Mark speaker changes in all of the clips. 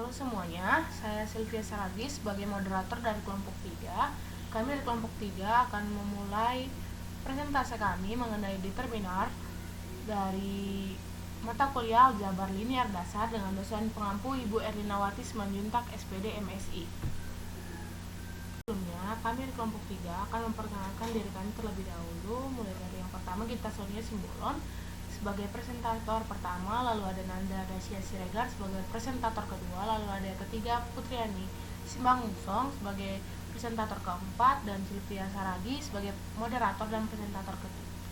Speaker 1: Halo semuanya, saya Sylvia Saragi sebagai moderator dari kelompok 3. Kami dari kelompok 3 akan memulai presentasi kami mengenai determinar dari mata kuliah Aljabar Linear Dasar dengan dosen pengampu Ibu Erlinawati Simanjuntak, SPD, MSI. Sebelumnya, kami dari kelompok 3 akan memperkenalkan diri kami terlebih dahulu, mulai dari yang pertama Gita Sonia Simbolon sebagai presentator pertama, lalu ada Nanda Dacia Siregar sebagai presentator kedua, lalu ada yang ketiga Putriani Simbangungsong sebagai presentator keempat, dan Sylvia Saragi sebagai moderator dan presentator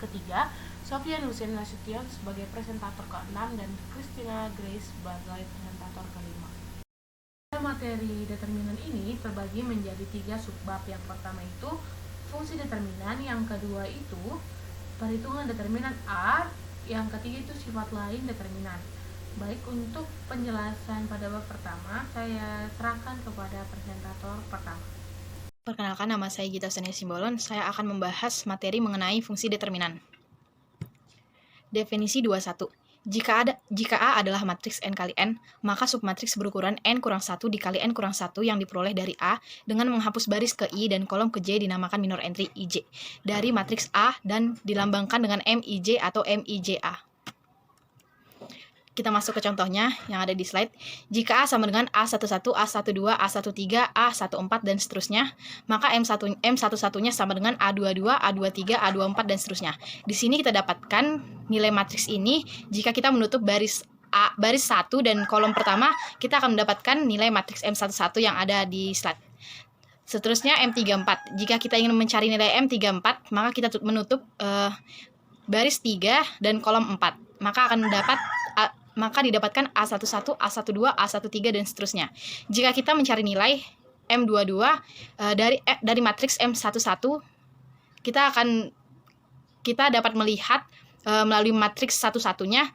Speaker 1: ketiga, Sofian Hussein Nasution sebagai presentator keenam, dan Christina Grace sebagai presentator kelima. Materi determinan ini terbagi menjadi 3 subbab. Yang pertama itu fungsi determinan, yang kedua itu perhitungan determinan A, yang ketiga itu sifat lain determinan. Baik, untuk penjelasan pada bab pertama, saya serahkan kepada presentator pertama.
Speaker 2: Perkenalkan, nama saya Gita Sonia Simbolon. Saya akan membahas materi mengenai fungsi determinan. Definisi 21. Jika A adalah matriks N kali N, maka submatriks berukuran N kurang 1 dikali N kurang 1 yang diperoleh dari A dengan menghapus baris ke I dan kolom ke J dinamakan minor entry IJ dari matriks A dan dilambangkan dengan MIJ atau MIJA. Kita masuk ke contohnya yang ada di slide. Jika A sama dengan A11, A12, A13, A14, dan seterusnya, maka M11-nya sama dengan A22, A23, A24, dan seterusnya. Di sini kita dapatkan nilai matriks ini jika kita menutup baris 1 dan kolom pertama, kita akan mendapatkan nilai matriks M11 yang ada di slide. Seterusnya M34. Jika kita ingin mencari nilai M34, maka kita menutup baris 3 dan kolom 4. Maka didapatkan A11, A12, A13, dan seterusnya. Jika kita mencari nilai M22 dari matriks M11, kita dapat melihat melalui matriks satu-satunya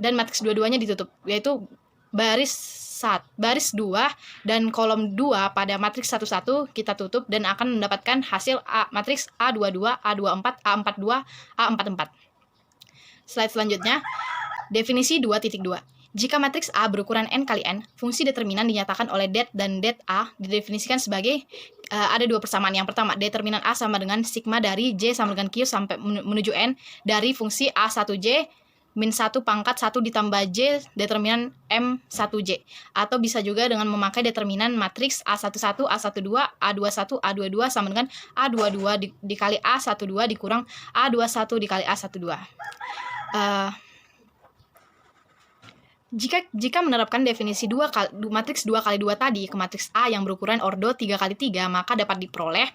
Speaker 2: dan matriks dua-duanya ditutup, yaitu baris 2 dan kolom 2 pada matriks 11 kita tutup dan akan mendapatkan hasil matriks A22, A24, A42, A44. Slide selanjutnya. Definisi 2.2. Jika matriks A berukuran N kali N, fungsi determinan dinyatakan oleh det dan det A didefinisikan sebagai ada 2 persamaan. Yang pertama, determinan A sama dengan sigma dari J sama dengan Q sampai menuju N dari fungsi A1J min 1 pangkat 1 ditambah J determinan M1J. Atau bisa juga dengan memakai determinan matriks A11, A12, A21, A22 sama dengan A22 dikali A12 dikurang A21 dikali A12. Jika menerapkan definisi matriks 2 kali 2 tadi ke matriks A yang berukuran ordo 3 kali 3, maka dapat diperoleh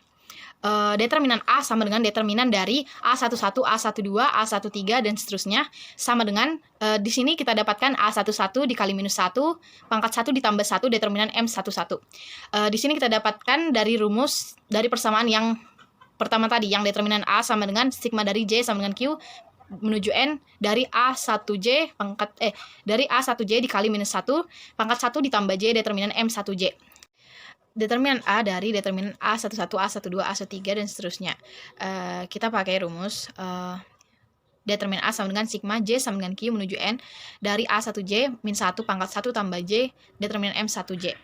Speaker 2: determinan A sama dengan determinan dari A11, A12, A13, dan seterusnya sama dengan di sini kita dapatkan A11 dikali minus 1 pangkat 1 ditambah 1 determinan M11. Di sini kita dapatkan dari rumus dari persamaan yang pertama tadi, yang determinan A sama dengan sigma dari J sama dengan Q menuju N dari A1J dari A1J dikali minus 1 pangkat 1 ditambah J determinan M1J. Determinan A dari determinan A11, A12, A13, dan seterusnya. Kita pakai rumus determinan A sama dengan sigma J sama dengan Q menuju N dari A1J min 1 pangkat 1 tambah J determinan M1J.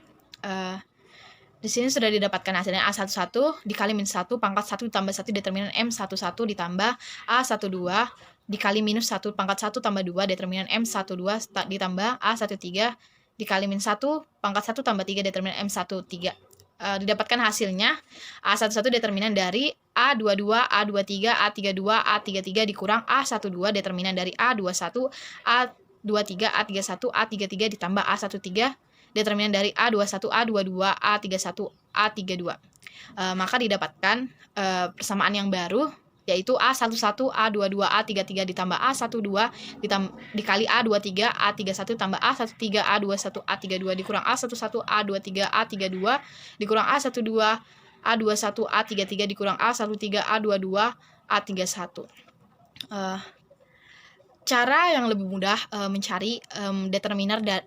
Speaker 2: Di sini sudah didapatkan hasilnya A11 dikali min 1 pangkat 1 ditambah 1 determinan M11 ditambah A12 dikali minus 1 pangkat 1 tambah 2 determinan M12 ditambah A13 dikali min 1 pangkat 1 tambah 3 determinan M13. Didapatkan hasilnya A11 determinan dari A22, A23, A32, A33 dikurang A12 determinan dari A21, A23, A31, A33 ditambah A13 determinan dari A21, A22, A31, A32. Maka didapatkan persamaan yang baru, yaitu A11, A22, A33 ditambah A12 dikali A23, A31 tambah A13, A21, A32 dikurang A11, A23, A32 dikurang A12, A21, A33 dikurang A13, A22, A31. Cara yang lebih mudah mencari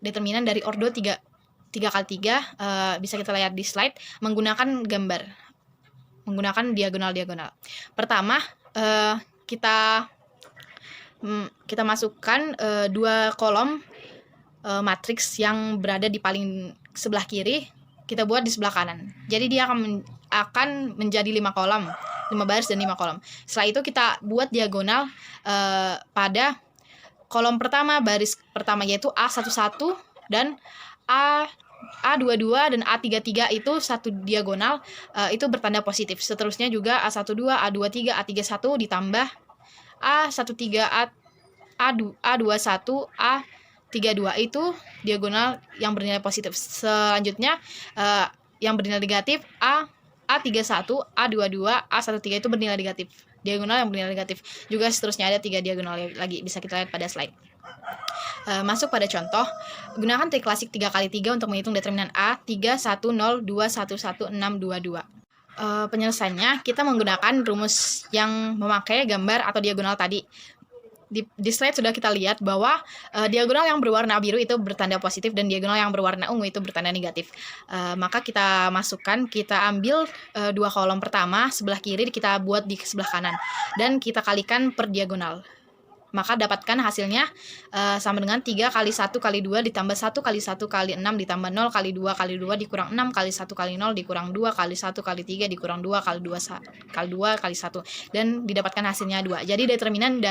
Speaker 2: determinan dari ordo 3 kali 3 bisa kita lihat di slide menggunakan gambar. Menggunakan diagonal. Pertama, kita masukkan 2 kolom matriks yang berada di paling sebelah kiri kita buat di sebelah kanan. Jadi dia akan menjadi 5 kolom, 5 baris dan 5 kolom. Setelah itu kita buat diagonal pada kolom pertama, baris pertama yaitu A11 dan A22 dan A33 itu satu diagonal, itu bertanda positif. Seterusnya juga A12, A23, A31 ditambah A13, A21, A32 itu diagonal yang bernilai positif. Selanjutnya yang bernilai negatif A31, A22, A13 itu bernilai negatif. Diagonal yang bernilai negatif. Juga seterusnya ada 3 diagonal lagi, bisa kita lihat pada slide. Masuk pada contoh, gunakan trik klasik 3x3 untuk menghitung determinan A 3, 1, 0, 2, 1, 1, 6, 2, 2. Penyelesaiannya kita menggunakan rumus yang memakai gambar atau diagonal tadi. Di slide sudah kita lihat bahwa diagonal yang berwarna biru itu bertanda positif dan diagonal yang berwarna ungu itu bertanda negatif. Maka kita ambil 2 kolom pertama sebelah kiri, kita buat di sebelah kanan dan kita kalikan per diagonal. Maka dapatkan hasilnya sama dengan 3 kali 1 kali 2 ditambah 1 kali 1 kali 6 ditambah 0 kali 2 kali 2 dikurang 6 kali 1 kali 0 dikurang 2 kali 1 kali 3 dikurang 2 kali 2 kali 1 dan didapatkan hasilnya 2. Jadi determinan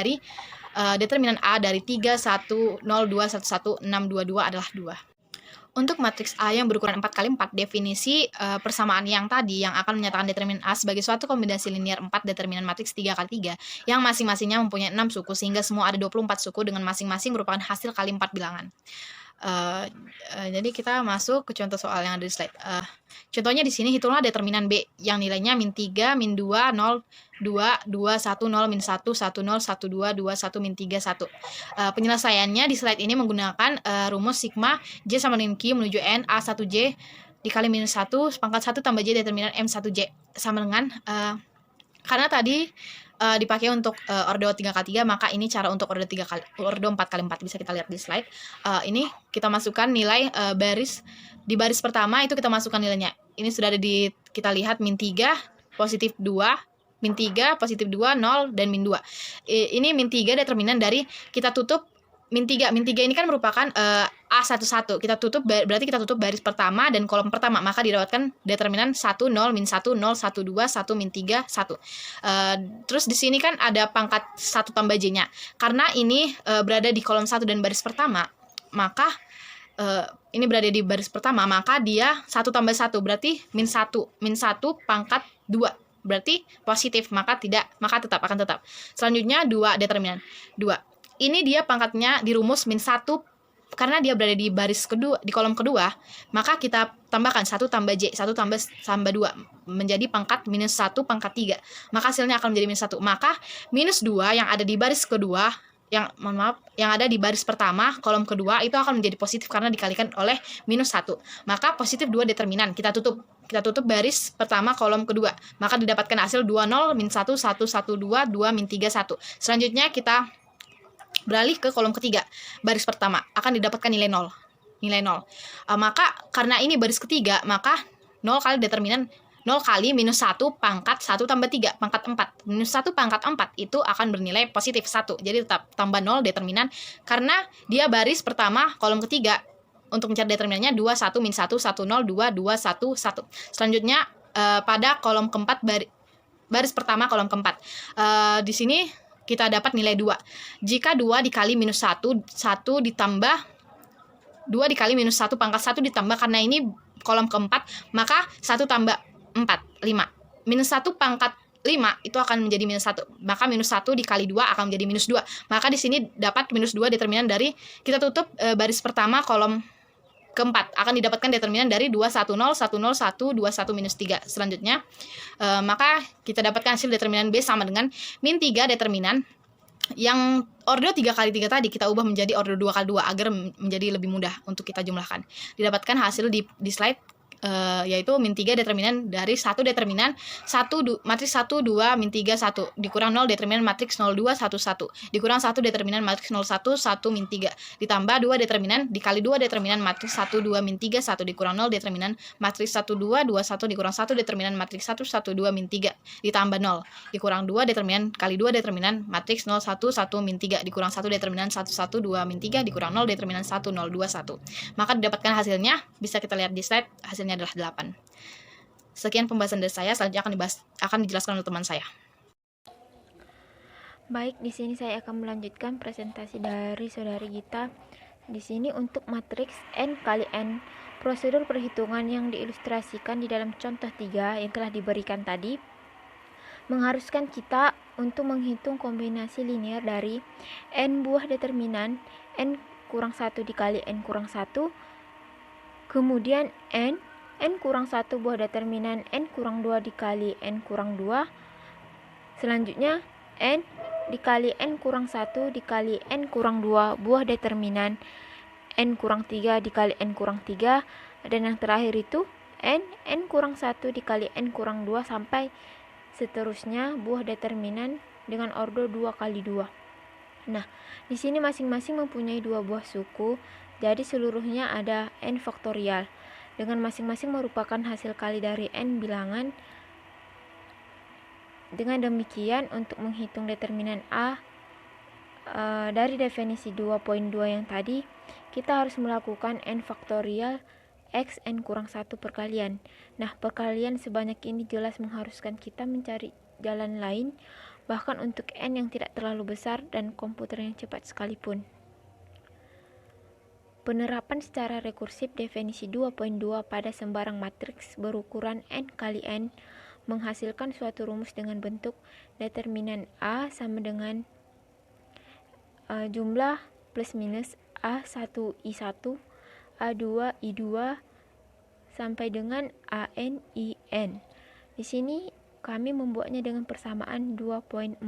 Speaker 2: A dari 3, 1, 0, 2, 1, 1, 6, 2, 2 adalah 2. Untuk matriks A yang berukuran 4x4, definisi persamaan yang tadi yang akan menyatakan determinan A sebagai suatu kombinasi linier 4 determinan matriks 3x3 yang masing-masingnya mempunyai 6 suku sehingga semua ada 24 suku dengan masing-masing merupakan hasil kali 4 bilangan. Jadi kita masuk ke contoh soal yang ada di slide. Contohnya di sini hitunglah determinan B yang nilainya min 3, min 2, 0, 2, 2, 1, 0, min 1, 1, 0, 1, 2, 2, 1, min 3, 1. Penyelesaiannya di slide ini menggunakan rumus sigma J sama dengan Q menuju N A1J dikali minus 1 pangkat 1 tambah J determinan M1J sama dengan karena tadi dipakai untuk ordo 3x3, maka ini cara untuk ordo 4x4 bisa kita lihat di slide. Ini kita masukkan nilai di baris pertama itu kita masukkan nilainya. Ini sudah ada kita lihat min 3 positif 2, min 3 positif 2, 0 dan min 2. Ini min 3 determinan dari kita tutup min 3 ini kan merupakan A11. Berarti kita tutup baris pertama dan kolom pertama, maka didapatkan determinan 1, 0, min 1, 0, 1, 2, 1, min 3, 1. Terus di sini kan ada pangkat 1 tambah J-nya. Karena ini berada di kolom 1 dan baris pertama, maka ini berada di baris pertama, maka dia 1 tambah 1 berarti min 1 pangkat 2. Berarti positif, maka tetap akan tetap. Selanjutnya 2 determinan 2. Ini dia pangkatnya di rumus min 1 karena dia berada di baris kedua, di kolom kedua, maka kita tambahkan 1 tambah J, 1 tambah 2 menjadi pangkat minus 1 pangkat 3. Maka hasilnya akan menjadi minus 1. Maka minus 2 yang ada di baris kedua, yang ada di baris pertama, kolom kedua itu akan menjadi positif karena dikalikan oleh minus 1. Maka positif 2 determinan. Kita tutup baris pertama kolom kedua. Maka didapatkan hasil 2, 0, min 1, 1, 1, 2, 2, min 3, 1. Selanjutnya kita beralih ke kolom ketiga. Baris pertama akan didapatkan nilai 0. Maka karena ini baris ketiga, maka 0 kali determinan 0 kali minus 1 pangkat 1 tambah 3 pangkat 4. Minus 1 pangkat 4 itu akan bernilai positif 1. Jadi tetap tambah 0 determinan karena dia baris pertama kolom ketiga. Untuk mencari determinannya 2, 1, min 1, 1, 0, 2, 2, 1, 1. Selanjutnya pada kolom keempat baris pertama kolom keempat. Di sini kita dapat nilai 2. Jika 2 dikali minus 1 ditambah 2 dikali minus 1 pangkat 1 ditambah, karena ini kolom keempat, maka 1 tambah 4, 5. Minus 1 pangkat 5 itu akan menjadi minus 1. Maka minus 1 dikali 2 akan menjadi minus 2. Maka di sini dapat minus 2 determinan dari kita tutup baris pertama kolom keempat. Akan didapatkan determinan dari 2, 1, 0, 1, 0, 1, 2, 1, minus 3. Selanjutnya, maka kita dapatkan hasil determinan B sama dengan min 3 determinan yang ordo 3x3 tadi kita ubah menjadi ordo 2x2 agar menjadi lebih mudah untuk kita jumlahkan. Didapatkan hasil di slide yaitu min 3 determinan dari 1 determinan matriks 1 2 min 3 1 dikurang 0 determinan matriks 0 2 1 1 dikurang 1 determinan matriks 0 1 1 min 3 ditambah 2 determinan dikali 2 determinan matriks 1 2 min 3 1 dikurang 0 determinan matriks 1 2 2 1 dikurang 1 determinan matriks 1 1 2 min 3 ditambah 0 dikurang 2 determinan kali 2 determinan matriks 0 1 1 min 3 dikurang 1 determinan 1 1 2 min 3 dikurang 0 determinan 1 0 2 1. Maka didapatkan hasilnya, bisa kita lihat di slide, hasilnya adalah 8. Sekian pembahasan dari saya, selanjutnya akan dijelaskan oleh teman saya.
Speaker 3: Baik, di sini saya akan melanjutkan presentasi dari saudari Gita. Di sini untuk matriks N kali N, prosedur perhitungan yang diilustrasikan di dalam contoh 3 yang telah diberikan tadi mengharuskan kita untuk menghitung kombinasi linear dari N buah determinan N kurang 1 dikali N kurang 1, kemudian N kurang 1 buah determinan N kurang 2 dikali N kurang 2, selanjutnya N dikali N kurang 1 dikali N kurang 2 buah determinan N kurang 3 dikali N kurang 3, dan yang terakhir itu N kurang 1 dikali N kurang 2 sampai seterusnya buah determinan dengan ordo 2 kali 2. Nah, di sini masing-masing mempunyai 2 buah suku, jadi seluruhnya ada N faktorial, dengan masing-masing merupakan hasil kali dari N bilangan. Dengan demikian, untuk menghitung determinan A, dari definisi 2.2 yang tadi, kita harus melakukan N faktorial X N kurang 1 perkalian. Nah, perkalian sebanyak ini jelas mengharuskan kita mencari jalan lain, bahkan untuk N yang tidak terlalu besar dan komputer yang cepat sekalipun. Penerapan secara rekursif definisi 2.2 pada sembarang matriks berukuran N kali N menghasilkan suatu rumus dengan bentuk determinan A sama dengan jumlah plus minus A1I1, A2I2 sampai dengan ANIN. Di sini kami membuatnya dengan persamaan 2.4.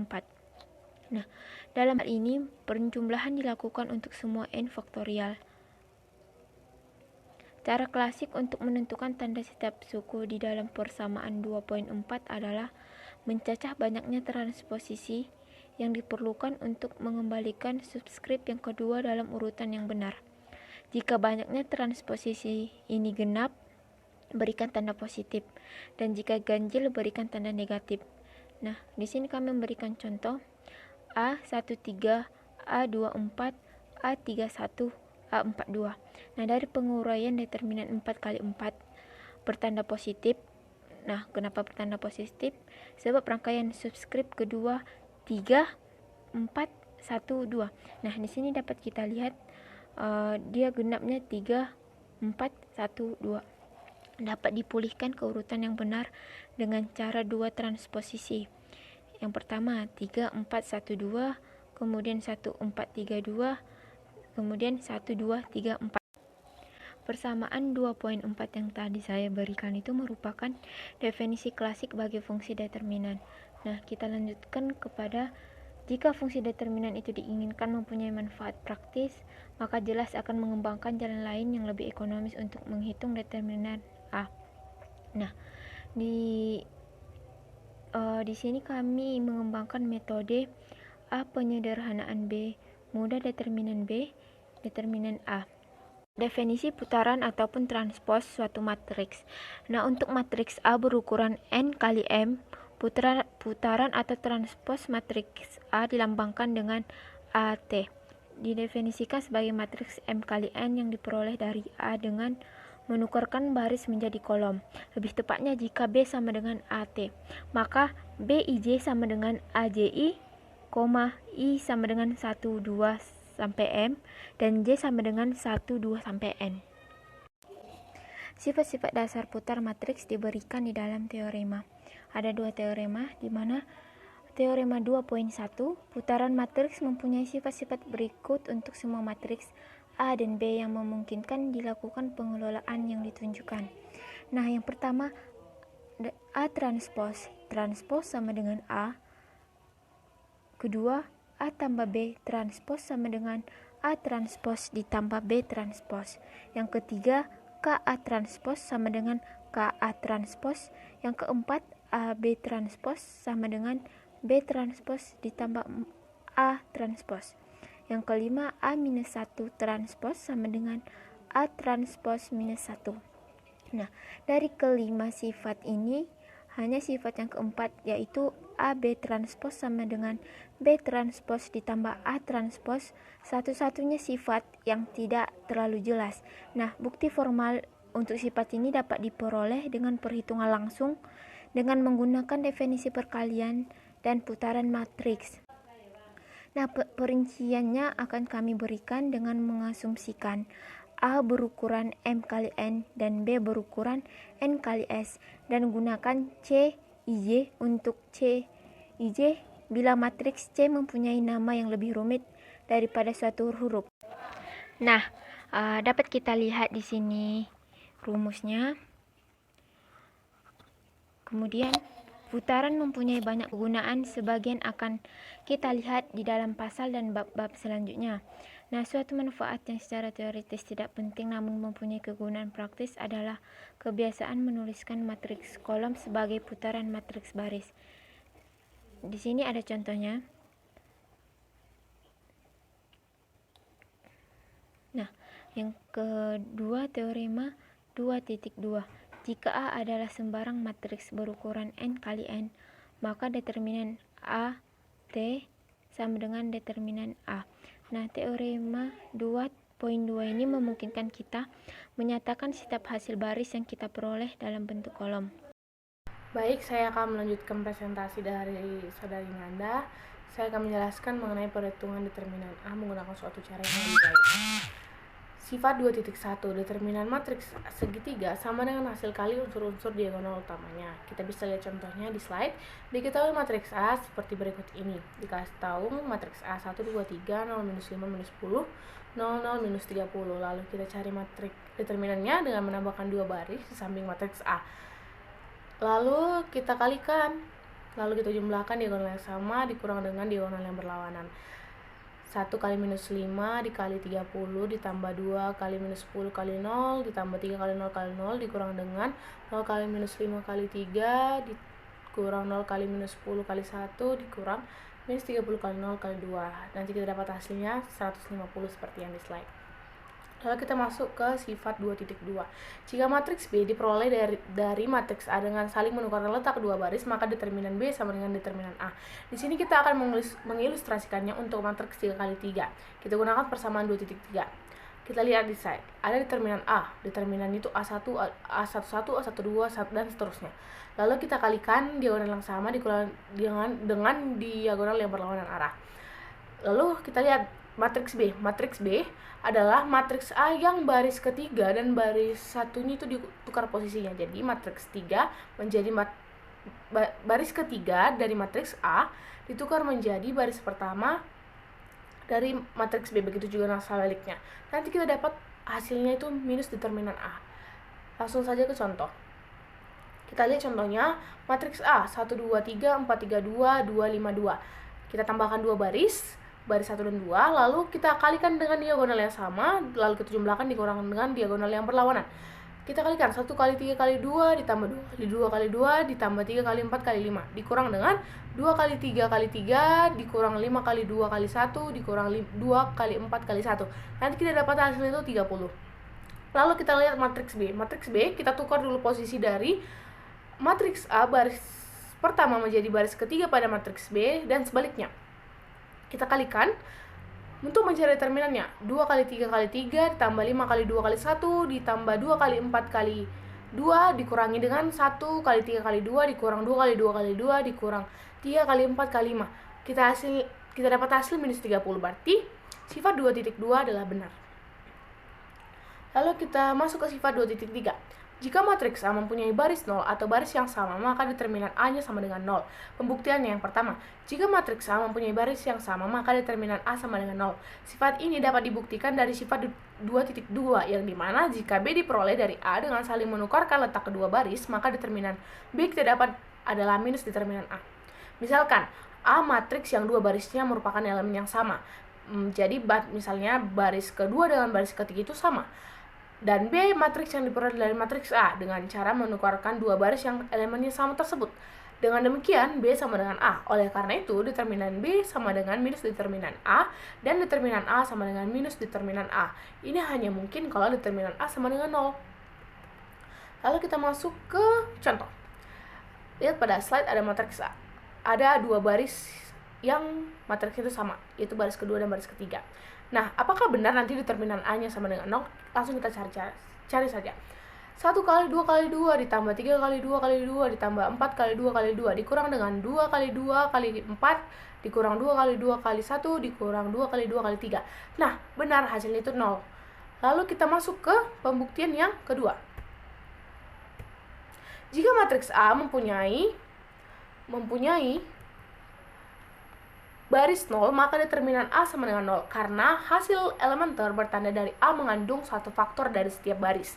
Speaker 3: Nah, dalam hal ini penjumlahan dilakukan untuk semua N faktorial. Cara klasik untuk menentukan tanda setiap suku di dalam persamaan 2.4 adalah mencacah banyaknya transposisi yang diperlukan untuk mengembalikan subskrip yang kedua dalam urutan yang benar. Jika banyaknya transposisi ini genap, berikan tanda positif, dan jika ganjil berikan tanda negatif. Nah, di sini kami memberikan contoh A13, A24, A31, A42. Nah, dari penguraian determinan 4 kali 4 bertanda positif. Nah, kenapa bertanda positif? Sebab rangkaian subskrip kedua 3, 4, 1, 2. Nah, di sini dapat kita lihat dia genapnya 3, 4, 1, 2. Dapat dipulihkan ke urutan yang benar dengan cara 2 transposisi. Yang pertama 3, 4, 1, 2, kemudian 1, 4, 3, 2, kemudian 1, 2, 3, 4. Persamaan 2.4 yang tadi saya berikan itu merupakan definisi klasik bagi fungsi determinan. Nah, kita lanjutkan kepada jika fungsi determinan itu diinginkan mempunyai manfaat praktis, maka jelas akan mengembangkan jalan lain yang lebih ekonomis untuk menghitung determinan A. Nah, di sini kami mengembangkan metode A penyederhanaan B, mudah determinan B, determinan A. Definisi putaran ataupun transpos suatu matriks. Nah, untuk matriks A berukuran N kali M, putaran atau transpos matriks A dilambangkan dengan AT. Didefinisikan sebagai matriks M kali N yang diperoleh dari A dengan menukarkan baris menjadi kolom. Lebih tepatnya jika B sama dengan AT, maka BIJ sama dengan AJI, I sama dengan 1, 2 sampai M, dan J sama dengan 1, 2 sampai N. Sifat-sifat dasar putar matriks diberikan di dalam teorema. Ada 2 teorema, di mana teorema 2.1, putaran matriks mempunyai sifat-sifat berikut untuk semua matriks A dan B yang memungkinkan dilakukan pengelolaan yang ditunjukkan. Nah, yang pertama A transpos. Transpos sama dengan A. Kedua, A tambah B transpos sama dengan A transpos ditambah B transpos. Yang ketiga, maka A transpos sama dengan KA transpos. Yang keempat, AB transpos sama dengan B transpos ditambah A transpos. Yang kelima, A-1 transpos sama dengan A transpos minus 1. Nah, dari kelima sifat ini, hanya sifat yang keempat yaitu AB transpos sama dengan B transpos ditambah A transpos satu-satunya sifat yang tidak terlalu jelas. Nah, bukti formal untuk sifat ini dapat diperoleh dengan perhitungan langsung dengan menggunakan definisi perkalian dan putaran matriks. Nah, perinciannya akan kami berikan dengan mengasumsikan A berukuran M kali N dan B berukuran N kali S, dan gunakan C IJ untuk C IJ bila matriks C mempunyai nama yang lebih rumit daripada suatu huruf. Nah, dapat kita lihat di sini rumusnya. Kemudian putaran mempunyai banyak kegunaan, sebagian akan kita lihat di dalam pasal dan bab-bab selanjutnya. Nah, suatu manfaat yang secara teoritis tidak penting namun mempunyai kegunaan praktis adalah kebiasaan menuliskan matriks kolom sebagai putaran matriks baris. Di sini ada contohnya. Nah, yang kedua, teorema 2.2. Jika A adalah sembarang matriks berukuran N kali N, maka determinan A T sama dengan determinan A. Nah, teorema 2.2 ini memungkinkan kita menyatakan setiap hasil baris yang kita peroleh dalam bentuk kolom.
Speaker 1: Baik, saya akan melanjutkan presentasi dari saudari Nanda. Saya akan menjelaskan mengenai perhitungan determinan A menggunakan suatu cara yang lebih baik. Sifat 2.1, determinan matriks segitiga sama dengan hasil kali unsur-unsur diagonal utamanya. Kita bisa lihat contohnya di slide. Diketahui matriks A seperti berikut ini. Dikasih tahu matriks A 1, 2, 3, 0, minus 5, minus 10, 0, 0, minus 30. Lalu kita cari matriks determinannya dengan menambahkan 2 baris di samping matriks A. Lalu kita kalikan. Lalu kita jumlahkan diagonal yang sama dikurang dengan diagonal yang berlawanan. 1 kali minus 5 dikali 30 ditambah 2 kali minus 10 kali 0 ditambah 3 kali 0 kali 0 dikurang dengan 0 kali minus 5 kali 3 dikurang 0 kali minus 10 kali 1 dikurang minus 30 kali 0 kali 2. Nanti kita dapat hasilnya 150 seperti yang di slide. Lalu kita masuk ke sifat 2.2. Jika matriks B diperoleh dari matriks A dengan saling menukarkan letak kedua baris, maka determinan B sama dengan determinan A. Di sini kita akan mengilustrasikannya untuk matriks 3 kali 3. Kita gunakan persamaan 2.3. Kita lihat di slide. Ada determinan A. Determinan itu A1, A11, A12, dan seterusnya. Lalu kita kalikan diagonal yang sama dengan diagonal yang berlawanan arah. Lalu kita lihat matriks B. Matriks B adalah matriks A yang baris ketiga dan baris satunya itu ditukar posisinya. Jadi matriks 3 menjadi baris ketiga dari matriks A ditukar menjadi baris pertama dari matriks B. Begitu juga sebaliknya. Nanti kita dapat hasilnya itu minus determinan A. Langsung saja ke contoh. Kita lihat contohnya matriks A 1, 2, 3, 4, 3, 2, 2, 5, 2. Kita tambahkan 2 baris 1 dan 2, lalu kita kalikan dengan diagonal yang sama, lalu kita jumlahkan dikurangkan dengan diagonal yang berlawanan. Kita kalikan 1 kali 3 kali 2 ditambah 2 kali 2 kali 2 ditambah 3 kali 4 kali 5 dikurang dengan 2 kali 3 kali 3 dikurang 5 kali 2 kali 1 dikurang 2 kali 4 kali 1. Nanti kita dapat hasil itu 30. Lalu kita lihat matriks B. Matriks B kita tukar dulu posisi dari matriks A baris pertama menjadi baris ketiga pada matriks B dan sebaliknya. Kita kalikan untuk mencari determinannya. 2 kali 3 kali 3 ditambah 5 kali 2 kali 1 ditambah 2 kali 4 kali 2 dikurangi dengan 1 kali 3 kali 2 dikurang 2 kali 2 kali 2 dikurang 3 kali 4 kali 5. Kita dapat hasil minus 30. Berarti sifat 2.2 adalah benar. Lalu kita masuk ke sifat 2.3. Jika matriks A mempunyai baris 0 atau baris yang sama, maka determinan A-nya sama dengan 0. Pembuktiannya yang pertama, jika matriks A mempunyai baris yang sama, maka determinan A sama dengan 0. Sifat ini dapat dibuktikan dari sifat 2.2, yang dimana jika B diperoleh dari A dengan saling menukarkan letak kedua baris, maka determinan B kita dapat adalah minus determinan A. Misalkan, A matriks yang dua barisnya merupakan elemen yang sama. Jadi misalnya baris kedua dengan baris ketiga itu sama. dan B matriks yang diperoleh dari matriks A dengan cara menukarkan dua baris yang elemennya sama tersebut. Dengan demikian, B sama dengan A. Oleh karena itu, determinan B sama dengan minus determinan A, dan determinan A sama dengan minus determinan A. Ini hanya mungkin kalau determinan A sama dengan 0. Lalu kita masuk ke contoh. Lihat pada slide ada matriks A. Ada dua baris yang matriks itu sama, yaitu baris kedua dan baris ketiga. Nah, apakah benar nanti determinan A-nya sama dengan 0? Langsung kita cari saja. 1 kali 2 kali 2 ditambah 3 kali 2 kali 2 ditambah 4 kali 2 kali 2 dikurang dengan 2 kali 2 kali 4 dikurang 2 kali 2 kali 1 dikurang 2 kali 2 kali 3. Nah, benar hasilnya itu 0. Lalu kita masuk ke pembuktian yang kedua. Jika matriks A mempunyai baris 0, maka determinan A sama dengan 0 karena hasil elementer bertanda dari A mengandung satu faktor dari setiap baris.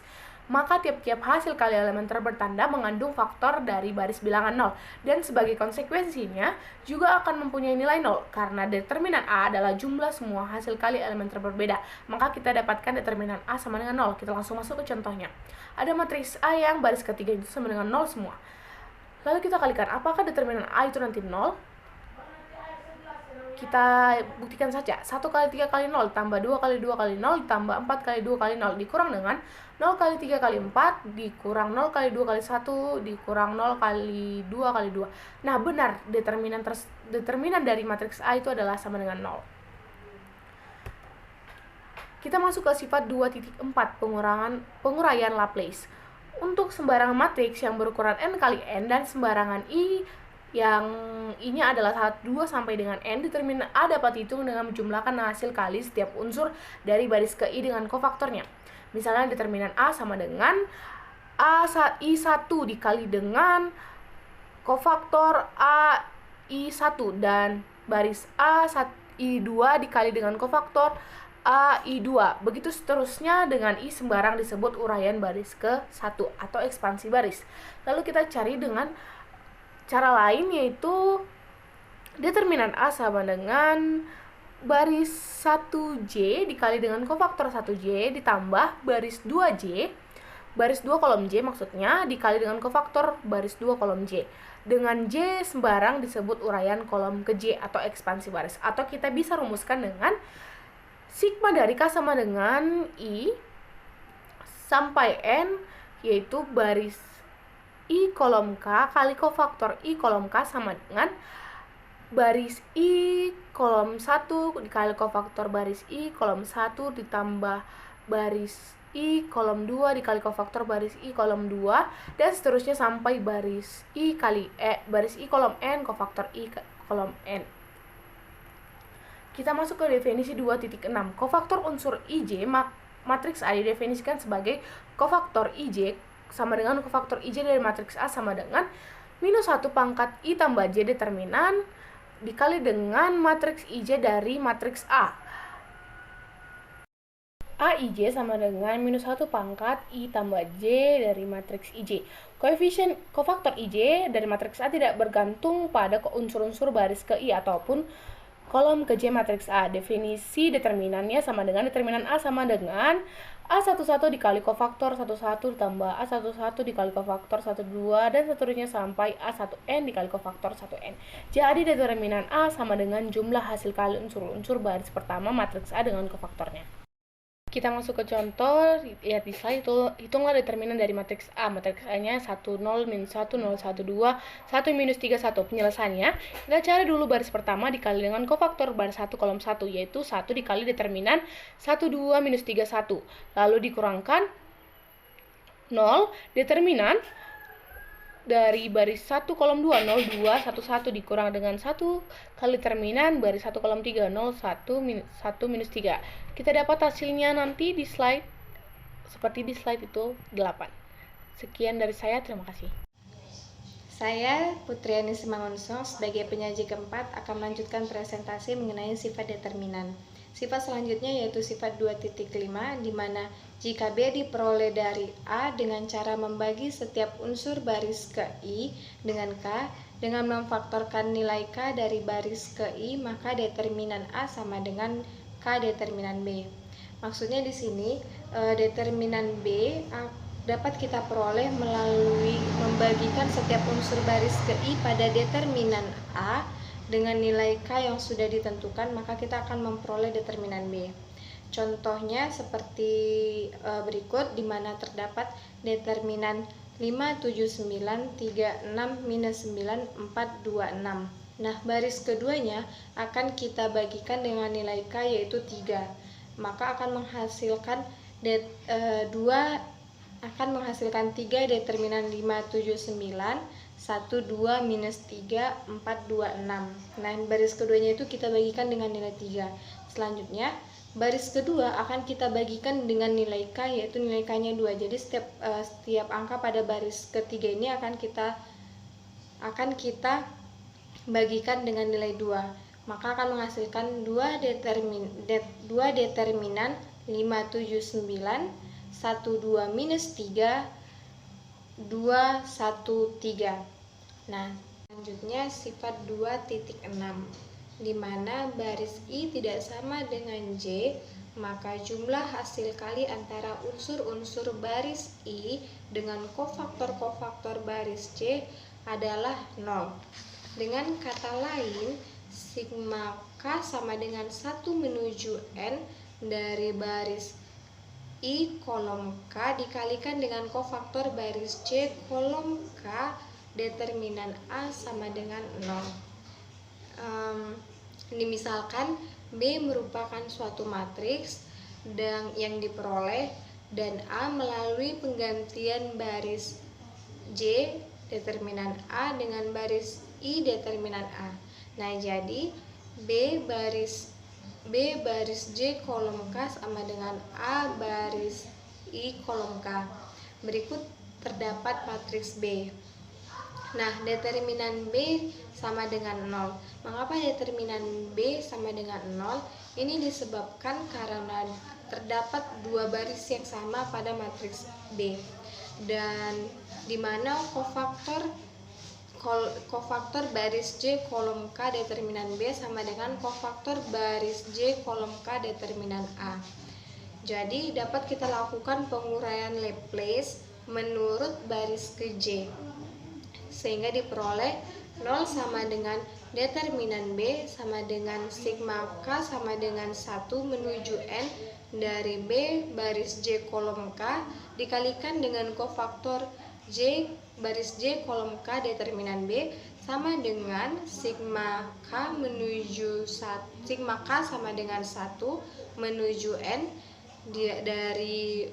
Speaker 1: Maka tiap-tiap hasil kali elementer bertanda mengandung faktor dari baris bilangan 0, dan sebagai konsekuensinya juga akan mempunyai nilai 0 karena determinan A adalah jumlah semua hasil kali elementer berbeda. Maka kita dapatkan determinan A sama dengan 0. Kita langsung masuk ke contohnya. Ada matriks A yang baris ketiga itu sama dengan 0 semua. Lalu kita kalikan, apakah determinan A itu nanti 0? Kita buktikan saja. 1 kali 3 kali 0 tambah 2 kali 2 kali 0 tambah 4 kali 2 kali 0 dikurang dengan 0 kali 3 kali 4 dikurang 0 kali 2 kali 1 dikurang 0 kali 2 kali 2. Nah, benar, determinan dari matriks A itu adalah sama dengan 0. Kita masuk ke sifat 2.4, penguraian Laplace. Untuk sembarangan matriks yang berukuran n kali n dan sembarangan i yang I-nya adalah 2 sampai dengan n, determinan A dapat dihitung dengan menjumlahkan hasil kali setiap unsur dari baris ke I dengan kofaktornya. Misalnya determinan A sama dengan I1 dikali dengan kofaktor AI1 dan baris I2 dikali dengan kofaktor AI2. Begitu seterusnya dengan I sembarang disebut uraian baris ke-1 atau ekspansi baris. Lalu kita cari dengan cara lain, yaitu determinan A sama dengan baris 1J dikali dengan kofaktor 1J ditambah baris 2J, baris 2 kolom J maksudnya, dikali dengan kofaktor baris 2 kolom J. Dengan J sembarang disebut uraian kolom ke J atau ekspansi baris. Atau kita bisa rumuskan dengan sigma dari K sama dengan I sampai N, yaitu baris I kolom K kali kofaktor I kolom K sama dengan baris I kolom 1 dikali kofaktor baris I kolom 1 ditambah baris I kolom 2 dikali kofaktor baris I kolom 2, dan seterusnya sampai baris I kolom N kofaktor I kolom N. Kita masuk ke definisi 2.6. Kofaktor unsur IJ matriks A didefinisikan sebagai kofaktor IJ sama dengan kofaktor IJ dari matriks A sama dengan minus 1 pangkat I tambah J determinan dikali dengan matriks IJ dari matriks A. AIJ sama dengan minus 1 pangkat I tambah J dari matriks IJ. Koefisien kofaktor IJ dari matriks A tidak bergantung pada unsur-unsur baris ke I ataupun kolom ke J matriks A. Definisi determinannya sama dengan determinan A sama dengan A11 dikali kofaktor 11 ditambah A11 dikali kofaktor 12 dan seterusnya sampai A1N dikali kofaktor 1N. Jadi determinan A sama dengan jumlah hasil kali unsur-unsur baris pertama matriks A dengan kofaktornya. Kita masuk ke contoh, lihat di slide itu, hitunglah determinan dari matriks A. Matriks A-nya 1, 0, minus 1, 0, 1, 2, 1, minus 3, 1. Penyelesaiannya, kita cari dulu baris pertama dikali dengan kofaktor baris 1 kolom 1, yaitu 1 dikali determinan 1, 2, minus 3, 1. Lalu dikurangkan 0, determinan dari baris 1 kolom 2, 0, 2, 1, 1 dikurang dengan 1 kali determinan baris 1 kolom 3, 0, 1, 1, minus 3. Kita dapat hasilnya nanti di slide, seperti di slide itu 8. Sekian dari saya, terima kasih.
Speaker 4: Saya Putriani Simangunso sebagai penyaji keempat akan melanjutkan presentasi mengenai sifat determinan. Sifat selanjutnya yaitu sifat 2.5, di mana jika B diperoleh dari A dengan cara membagi setiap unsur baris ke I dengan K dengan memfaktorkan nilai K dari baris ke I, maka determinan A sama dengan K determinan B. Maksudnya di sini determinan B dapat kita peroleh melalui membagikan setiap unsur baris ke I pada determinan A dengan nilai K yang sudah ditentukan, maka kita akan memperoleh determinan B. Contohnya seperti berikut, di mana terdapat determinan 5, 7, 9, 3, 6, minus 9, 4, 2, 6. Nah, baris keduanya akan kita bagikan dengan nilai K yaitu 3. Maka akan menghasilkan 3 determinan 5, 7, 9, 1, 2, minus 3, 4, 2, 6. Nah, baris keduanya itu kita bagikan dengan nilai 3. Selanjutnya, baris kedua akan kita bagikan dengan nilai K, yaitu nilai K-nya 2. Jadi setiap angka pada baris ketiga ini akan kita bagikan dengan nilai 2. Maka akan menghasilkan 2 determinan 5, 7, 9, 1, 2, minus 3, 2, 1, 3. Nah, selanjutnya sifat 2.6, di mana baris I tidak sama dengan J, maka jumlah hasil kali antara unsur-unsur baris I dengan kofaktor-kofaktor baris J adalah 0. Dengan kata lain, sigma K sama dengan 1 menuju N dari baris I kolom K dikalikan dengan kofaktor baris J kolom K, determinan A sama dengan 0. Misalkan B merupakan suatu matriks yang diperoleh dan A melalui penggantian baris J determinan A dengan baris I determinan A. Nah, jadi B baris J kolom K sama dengan A baris I kolom K. Berikut terdapat matriks B. Nah, determinan B sama dengan 0. Mengapa determinan B sama dengan 0? Ini disebabkan karena terdapat dua baris yang sama pada matriks B, dan di mana kofaktor baris J kolom K determinan B sama dengan kofaktor baris J kolom K determinan A. Jadi dapat kita lakukan penguraian Laplace menurut baris ke J, sehingga diperoleh 0 sama dengan determinan B sama dengan sigma K sama dengan 1 menuju N dari B baris J kolom K dikalikan dengan kofaktor baris J kolom K determinan B sama dengan sigma K sama dengan 1 menuju N dari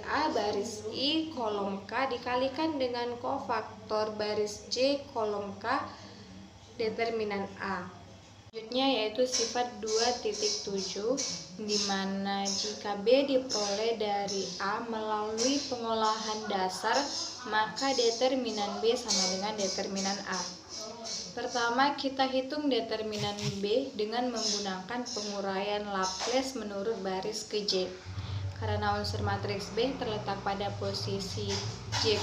Speaker 4: A baris I kolom K dikalikan dengan kofaktor baris J kolom K determinan A. Selanjutnya yaitu sifat 2.7, di mana jika B diperoleh dari A melalui pengolahan dasar, maka determinan B sama dengan determinan A. Pertama, kita hitung determinan B dengan menggunakan penguraian Laplace menurut baris ke J. Karena unsur matriks B terletak pada posisi J,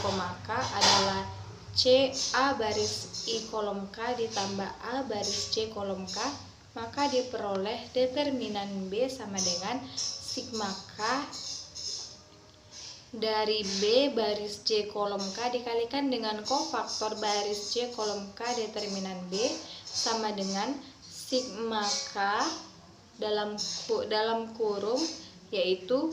Speaker 4: K adalah C A baris I kolom K ditambah A baris C kolom K, maka diperoleh determinan B sama dengan sigma K dari B baris C kolom K dikalikan dengan kofaktor baris C kolom K determinan B sama dengan sigma K dalam kurung yaitu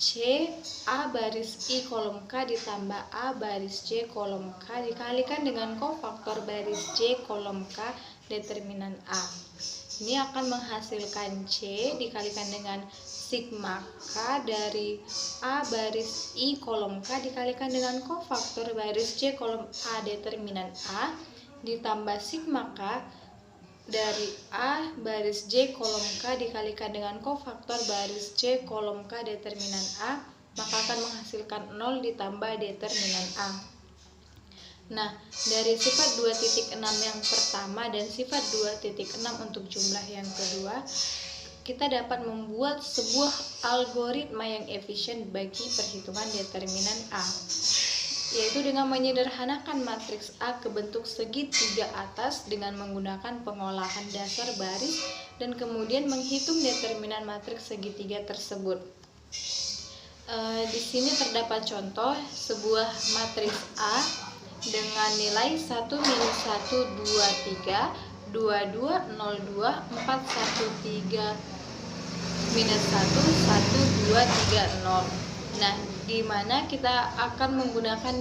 Speaker 4: C A baris I kolom K ditambah A baris C kolom K dikalikan dengan kofaktor baris C kolom K determinan A. Ini akan menghasilkan C dikalikan dengan sigma K dari A baris I kolom K dikalikan dengan kofaktor baris C kolom A determinan A ditambah sigma K dari A baris J kolom K dikalikan dengan kofaktor baris C kolom K determinan A, maka akan menghasilkan 0 ditambah determinan A. Nah, dari sifat 2.6 yang pertama dan sifat 2.6 untuk jumlah yang kedua, kita dapat membuat sebuah algoritma yang efisien bagi perhitungan determinan A, yaitu dengan menyederhanakan matriks A ke bentuk segitiga atas dengan menggunakan pengolahan dasar baris dan kemudian menghitung determinan matriks segitiga tersebut. Di sini terdapat contoh sebuah matriks A dengan nilai 1, minus 1, 2, 3, 2, 2, 0, 2, 4, 1, 3, minus 1, 1, 2, 3, 0. Nah, di mana kita akan menggunakan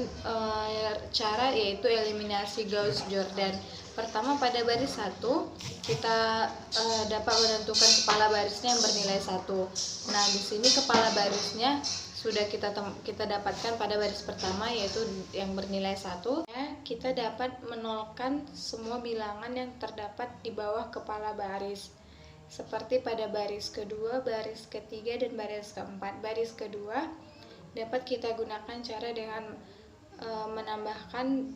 Speaker 4: cara yaitu eliminasi Gauss-Jordan. Pertama, pada baris 1 kita dapat menentukan kepala barisnya yang bernilai 1. Nah, di sini kepala barisnya sudah kita dapatkan pada baris pertama yaitu yang bernilai 1. Kita dapat menolkan semua bilangan yang terdapat di bawah kepala baris. Seperti pada baris kedua, baris ketiga, dan baris keempat. Baris kedua dapat kita gunakan cara dengan menambahkan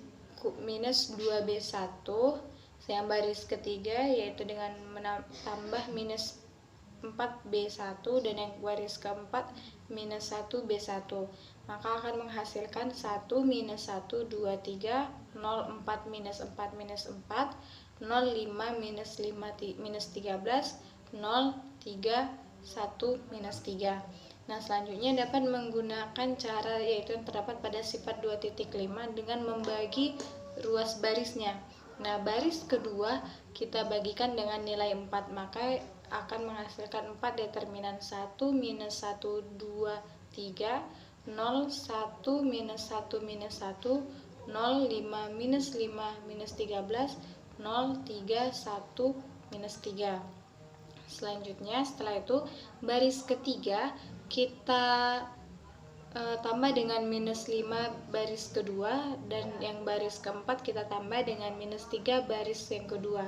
Speaker 4: minus 2B1. Yang baris ketiga yaitu dengan menambah minus 4B1, dan yang baris keempat minus 1B1. Maka akan menghasilkan 1 minus 1, 2, 3, 0, 4 minus 4 minus 4, 0, 5 minus 5 minus 13, 0, 3, 1 minus 3. Nah, selanjutnya dapat menggunakan cara yaitu yang terdapat pada sifat 2.5 dengan membagi ruas barisnya. Nah, baris kedua kita bagikan dengan nilai 4, maka akan menghasilkan 4 determinan 1 minus 1, 2, 3, 0, 1 minus 1 minus 1, 0, 5 minus 5 minus 13, 0, 3, 1 minus 3. Selanjutnya setelah itu baris ketiga kita tambah dengan minus 5 baris kedua, dan yang baris keempat kita tambah dengan minus 3 baris yang kedua.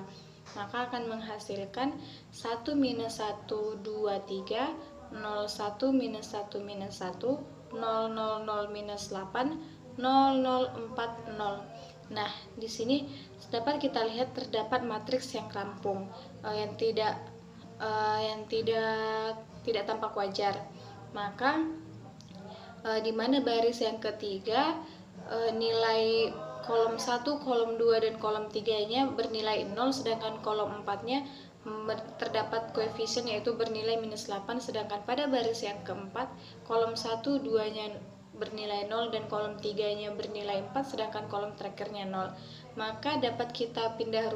Speaker 4: Maka akan menghasilkan 1 minus 1, 2, 3, 0, 1 minus 1 minus 1, 0, 0, 0 minus 8, 0, 0, 4, 0. Nah, di sini dapat kita lihat terdapat matriks yang rampung, yang tidak tampak wajar. Maka di mana baris yang ketiga nilai kolom 1, kolom 2, dan kolom 3-nya bernilai 0, sedangkan kolom 4-nya terdapat koefisien yaitu bernilai minus 8, sedangkan pada baris yang keempat kolom 1, 2-nya bernilai 0 dan kolom 3-nya bernilai 4, sedangkan kolom terakhirnya 0. Maka dapat kita pindah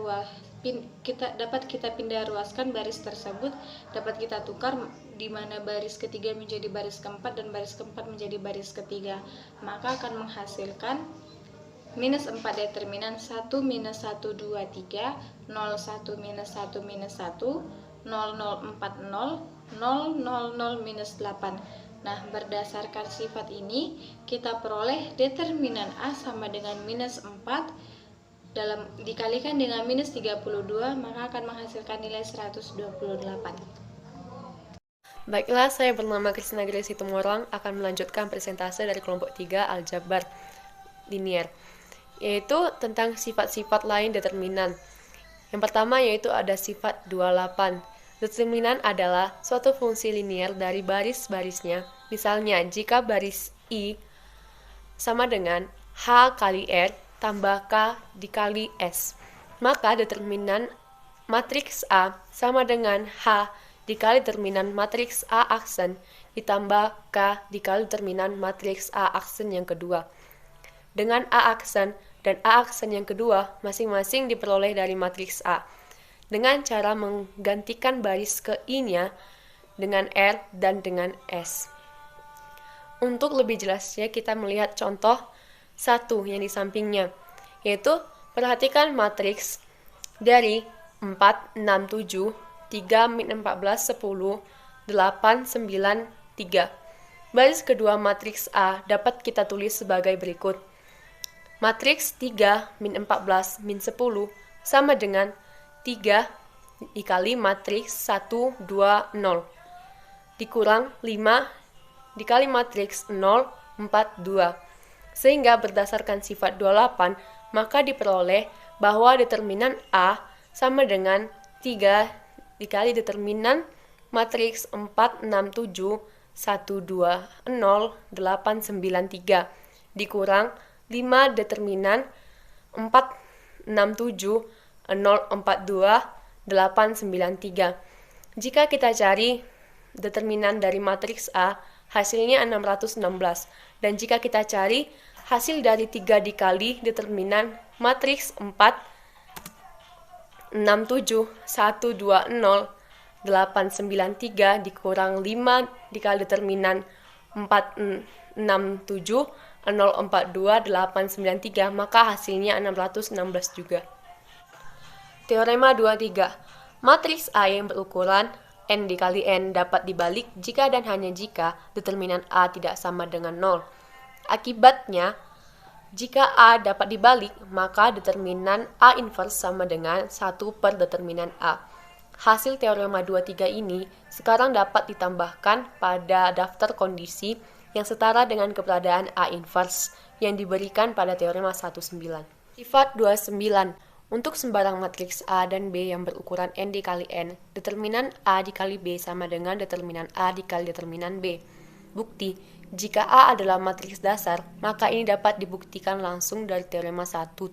Speaker 4: ruaskan baris tersebut, dapat kita tukar di mana baris ketiga menjadi baris keempat dan baris keempat menjadi baris ketiga. Maka akan menghasilkan minus 4 determinan 1 minus 1, 2, 3, 0, 1 minus 1 minus 1, 0, 0, 4, 0, 0, 0, 0 minus 8. Nah, berdasarkan sifat ini kita peroleh determinan A sama dengan minus 4 dikalikan dengan minus 32, maka akan menghasilkan nilai 128.
Speaker 5: Baiklah, saya bernama Kristina Grace Tumorang akan melanjutkan presentase dari kelompok 3 aljabar linier, yaitu tentang sifat-sifat lain determinan. Yang pertama yaitu ada sifat 28. Determinan adalah suatu fungsi linier dari baris-barisnya. Misalnya, jika baris I sama dengan H kali R tambah K dikali S, maka determinan matriks A sama dengan H dikali determinan matriks A aksen ditambah K dikali determinan matriks A aksen yang kedua. Dengan A aksen dan A aksen yang kedua masing-masing diperoleh dari matriks A dengan cara menggantikan baris ke I-nya dengan R dan dengan S. Untuk lebih jelasnya kita melihat contoh 1 yang di sampingnya, yaitu perhatikan matriks dari 4, 6, 7, 3, min 14, 10, 8, 9, 3. Baris kedua matriks A dapat kita tulis sebagai berikut. Matriks 3, min 14, min 10 sama dengan 3 dikali matriks 1, 2, 0 dikurang 5 dikali matriks 0, 4, 2. Sehingga berdasarkan sifat 28, maka diperoleh bahwa determinan A sama dengan 3 dikali determinan matriks 4, 6, 7, 1, 2, 0, 8, 9, 3 dikurang 5 determinan 4, 6, 7, 0, 4, 2, 8, 9, 3. Jika kita cari determinan dari matriks A, hasilnya 616. Dan jika kita cari hasil dari 3 dikali determinan matriks 4, 67, 120, 893 dikurang 5 dikali determinan 467, 042, 893, maka hasilnya 616 juga. Teorema 23. Matriks A yang berukuran n dikali n dapat dibalik jika dan hanya jika determinan A tidak sama dengan 0. Akibatnya, jika A dapat dibalik, maka determinan A inverse sama dengan 1 per determinan A. Hasil teorema 23 ini sekarang dapat ditambahkan pada daftar kondisi yang setara dengan keberadaan A inverse yang diberikan pada teorema 19. Sifat 29. Untuk sembarang matriks A dan B yang berukuran n dikali n, determinan A dikali B sama dengan determinan A dikali determinan B. Bukti, jika A adalah matriks dasar, maka ini dapat dibuktikan langsung dari teorema 17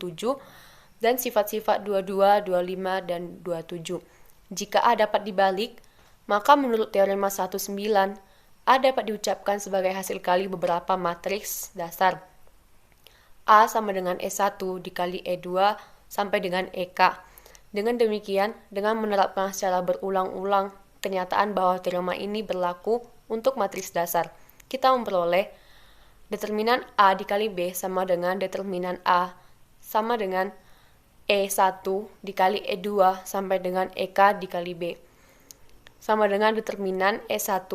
Speaker 5: dan sifat-sifat 22, 25, dan 27. Jika A dapat dibalik, maka menurut teorema 19, A dapat diucapkan sebagai hasil kali beberapa matriks dasar. A sama dengan E1 dikali E2 sampai dengan EK. Dengan demikian, dengan menerapkan secara berulang-ulang kenyataan bahwa teorema ini berlaku untuk matriks dasar, kita memperoleh determinan A dikali B sama dengan determinan A sama dengan E1 dikali E2 sampai dengan EK dikali B. Sama dengan determinan E1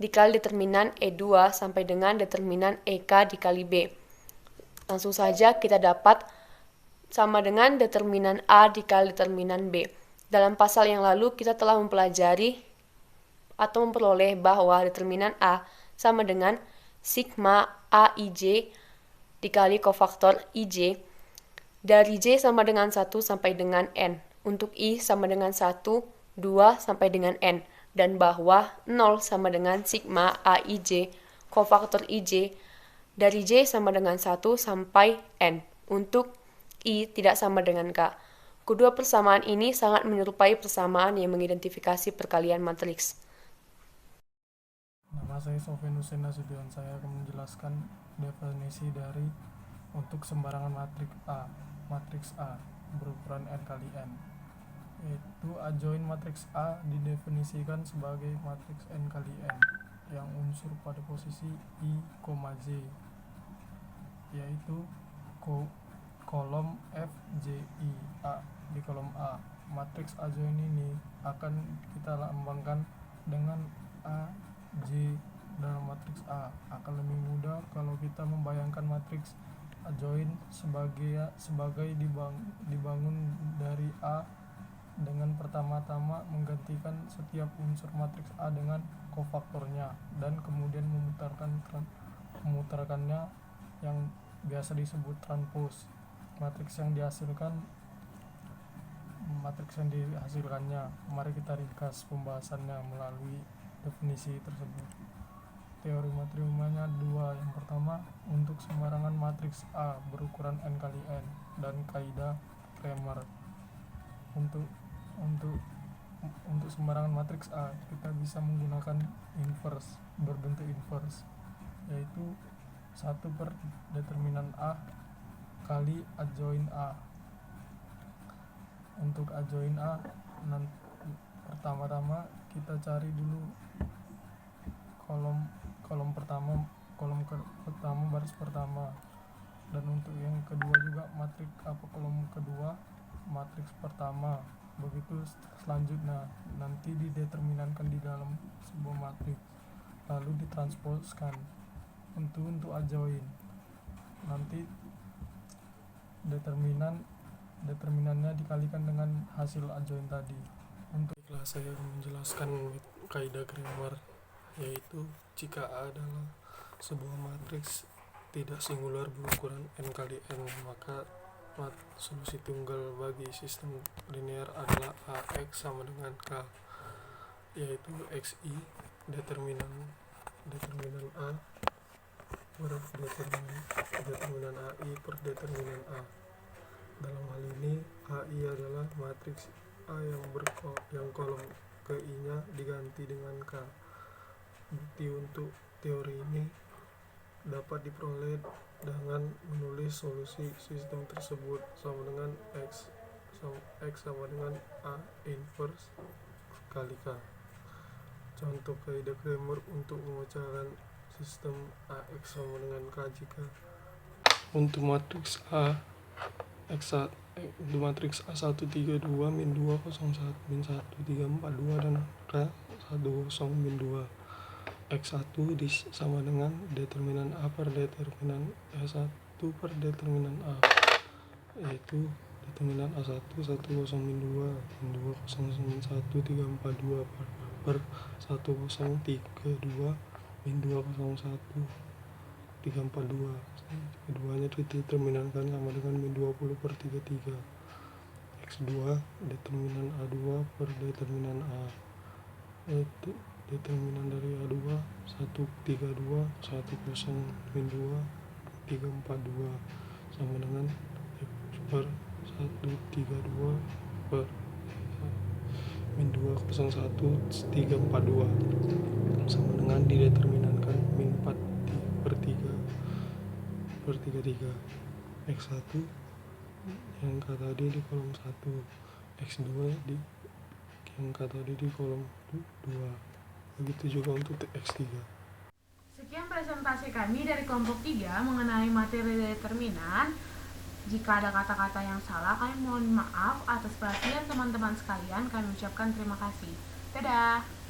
Speaker 5: dikali determinan E2 sampai dengan determinan EK dikali B. Langsung saja kita dapat sama dengan determinan A dikali determinan B. Dalam pasal yang lalu kita telah mempelajari atau memperoleh bahwa determinan A sama dengan sigma AIJ dikali kofaktor IJ dari J sama dengan 1 sampai dengan N. Untuk I sama dengan 1, 2 sampai dengan N. Dan bahwa 0 sama dengan sigma AIJ kofaktor IJ dari J sama dengan 1 sampai N. Untuk I tidak sama dengan K. Kedua persamaan ini sangat menyerupai persamaan yang mengidentifikasi perkalian matriks.
Speaker 6: Nama saya Sofian Hussein Nasution. Saya akan menjelaskan definisi dari untuk sembarangan matriks A berukuran n kali n. Yaitu adjoint matriks A didefinisikan sebagai matriks n kali n yang unsur pada posisi I, J, yaitu kolom F, J, I, A. Di kolom A, matriks adjoint ini akan kita lambangkan dengan A, J dalam matriks A. Akan lebih mudah kalau kita membayangkan matriks adjoint sebagai dibangun dari A dengan pertama-tama menggantikan setiap unsur matriks A dengan kofaktornya dan kemudian memutarkannya yang biasa disebut transpose. Matriks yang dihasilkannya. Mari kita ringkas pembahasannya melalui definisi tersebut. Teorema-teoremanya 2. Yang pertama, untuk sembarangan matriks A berukuran n kali n dan kaidah Cramer. Untuk sembarangan matriks A, kita bisa menggunakan inverse, berbentuk inverse, yaitu 1 per determinan A kali adjoint A. Untuk adjoint A, pertama-tama kita cari dulu kolom pertama baris pertama, dan untuk yang kedua juga kolom kedua matriks pertama. Begitu selanjutnya nanti dideterminankan di dalam sebuah matriks lalu ditransposkan untuk adjoint. Nanti determinannya dikalikan dengan hasil adjoint tadi. Untuk saya menjelaskan kaidah Cramer, yaitu jika A adalah sebuah matriks tidak singular berukuran n kali n, maka solusi tunggal bagi sistem linear adalah AX sama dengan K, yaitu XI determinan A per determinan AI per determinan A. Dalam hal ini AI adalah matriks A yang kolom ke I-nya diganti dengan K. Bukti untuk teori ini dapat diperoleh dengan menulis solusi sistem tersebut sama dengan X sama dengan A inverse kali K. Contoh kaidah Cramer untuk memecahkan sistem AX sama dengan K jika untuk matriks A X1 matriks A132 min 2 01 min 1 342 dan K10 min 2 X1 sama dengan determinan A per determinan S1 per determinan A, yaitu determinan A1 10 min 2 min 2 00 min 1 342 per 1032 min 201 342. Keduanya dideterminankan sama dengan min 20 per 33. X2 determinan A2 per determinan A, yaitu determinan dari A2 132 10 min 2 342 sama dengan X per 132 per min 201 342 sama dengan dideterminankan min 4 per 3 per 33. X1 yang kata tadi di kolom 1, X2 yang kata tadi di kolom 2. Begitu juga untuk X3.
Speaker 1: Sekian presentasi kami dari kelompok 3 mengenai materi determinan. Jika ada kata-kata yang salah, kami mohon maaf. Atas perhatian teman-teman sekalian, kami ucapkan terima kasih. Dadah!